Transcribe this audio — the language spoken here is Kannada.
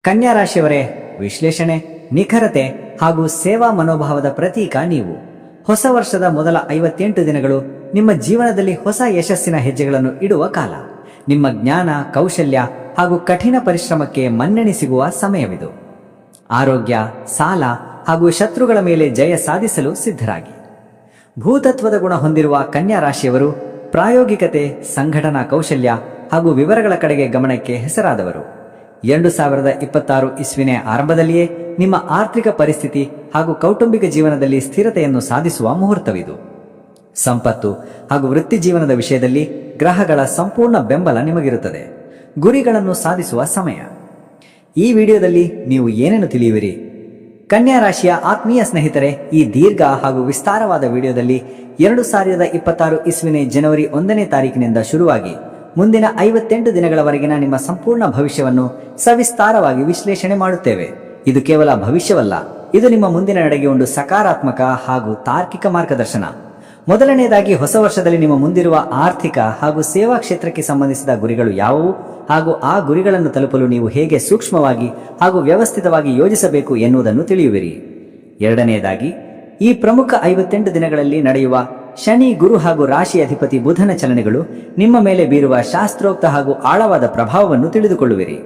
ಕನ್ಯಾ ರಾಶಿಯವರೇ, ವಿಶ್ಲೇಷಣೆ, ನಿಖರತೆ ಹಾಗೂ ಸೇವಾ ಮನೋಭಾವದ ಪ್ರತೀಕ ನೀವು. ಹೊಸ ವರ್ಷದ ಮೊದಲ 58 ದಿನಗಳು ನಿಮ್ಮ ಜೀವನದಲ್ಲಿ ಹೊಸ ಯಶಸ್ಸಿನ ಹೆಜ್ಜೆಗಳನ್ನು ಇಡುವ ಕಾಲ. ನಿಮ್ಮ ಜ್ಞಾನ, ಕೌಶಲ್ಯ ಹಾಗೂ ಕಠಿಣ ಪರಿಶ್ರಮಕ್ಕೆ ಮನ್ನಣೆ ಸಿಗುವ ಸಮಯವಿದು. ಆರೋಗ್ಯ, ಸಾಲ ಹಾಗೂ ಶತ್ರುಗಳ ಮೇಲೆ ಜಯ ಸಾಧಿಸಲು ಸಿದ್ಧರಾಗಿ. ಭೂತತ್ವದ ಗುಣ ಹೊಂದಿರುವ ಕನ್ಯಾ ರಾಶಿಯವರು ಪ್ರಾಯೋಗಿಕತೆ, ಸಂಘಟನಾ ಕೌಶಲ್ಯ ಹಾಗೂ ವಿವರಗಳ ಕಡೆಗೆ ಗಮನಕ್ಕೆ ಹೆಸರಾದವರು. 2026 ಇಸ್ವಿನ ಆರಂಭದಲ್ಲಿಯೇ ನಿಮ್ಮ ಆರ್ಥಿಕ ಪರಿಸ್ಥಿತಿ ಹಾಗೂ ಕೌಟುಂಬಿಕ ಜೀವನದಲ್ಲಿ ಸ್ಥಿರತೆಯನ್ನು ಸಾಧಿಸುವ ಮುಹೂರ್ತವಿದು. ಸಂಪತ್ತು ಹಾಗೂ ವೃತ್ತಿ ಜೀವನದ ವಿಷಯದಲ್ಲಿ ಗ್ರಹಗಳ ಸಂಪೂರ್ಣ ಬೆಂಬಲ ನಿಮಗಿರುತ್ತದೆ. ಗುರಿಗಳನ್ನು ಸಾಧಿಸುವ ಸಮಯ. ಈ ವಿಡಿಯೋದಲ್ಲಿ ನೀವು ಏನೇನು ತಿಳಿಯುವಿರಿ? ಕನ್ಯಾ ರಾಶಿಯ ಆತ್ಮೀಯ ಸ್ನೇಹಿತರೆ, ಈ ದೀರ್ಘ ಹಾಗೂ ವಿಸ್ತಾರವಾದ ವಿಡಿಯೋದಲ್ಲಿ 2026 ಇಸ್ವಿನ ಜನವರಿ 1ನೇ ತಾರೀಕಿನಿಂದ ಶುರುವಾಗಿ ಮುಂದಿನ 58 ದಿನಗಳವರೆಗಿನ ನಿಮ್ಮ ಸಂಪೂರ್ಣ ಭವಿಷ್ಯವನ್ನು ಸವಿಸ್ತಾರವಾಗಿ ವಿಶ್ಲೇಷಣೆ ಮಾಡುತ್ತೇವೆ. ಇದು ಕೇವಲ ಭವಿಷ್ಯವಲ್ಲ, ಇದು ನಿಮ್ಮ ಮುಂದಿನ ನಡೆಗೆ ಒಂದು ಸಕಾರಾತ್ಮಕ ಹಾಗೂ ತಾರ್ಕಿಕ ಮಾರ್ಗದರ್ಶನ. ಮೊದಲನೆಯದಾಗಿ, ಹೊಸ ವರ್ಷದಲ್ಲಿ ನಿಮ್ಮ ಮುಂದಿರುವ ಆರ್ಥಿಕ ಹಾಗೂ ಸೇವಾ ಕ್ಷೇತ್ರಕ್ಕೆ ಸಂಬಂಧಿಸಿದ ಗುರಿಗಳು ಯಾವುವು ಹಾಗೂ ಆ ಗುರಿಗಳನ್ನು ತಲುಪಲು ನೀವು ಹೇಗೆ ಸೂಕ್ಷ್ಮವಾಗಿ ಹಾಗೂ ವ್ಯವಸ್ಥಿತವಾಗಿ ಯೋಜಿಸಬೇಕು ಎನ್ನುವುದನ್ನು ತಿಳಿಯುವಿರಿ. ಎರಡನೆಯದಾಗಿ, ಈ ಪ್ರಮುಖ 58 ದಿನಗಳಲ್ಲಿ ನಡೆಯುವ ಶನಿ, ಗುರು ಹಾಗೂ ರಾಶಿ ಅಧಿಪತಿ ಬುಧನ ಚಲನೆಗಳು ನಿಮ್ಮ ಮೇಲೆ ಬೀರುವ ಶಾಸ್ತ್ರೋಕ್ತ ಹಾಗೂ ಆಳವಾದ ಪ್ರಭಾವವನ್ನು ತಿಳಿದುಕೊಳ್ಳುವಿರಿ.